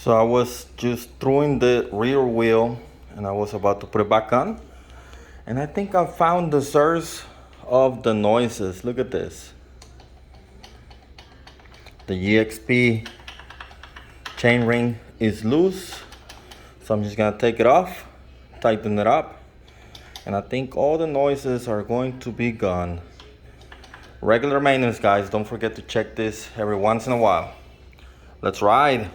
So I was just throwing the rear wheel and I was about to put it back on. And I think I found the source of the noises. Look at this. The EXP chain ring is loose. So I'm just gonna take it off, tighten it up. And I think all the noises are going to be gone. Regular maintenance, guys. Don't forget to check this every once in a while. Let's ride.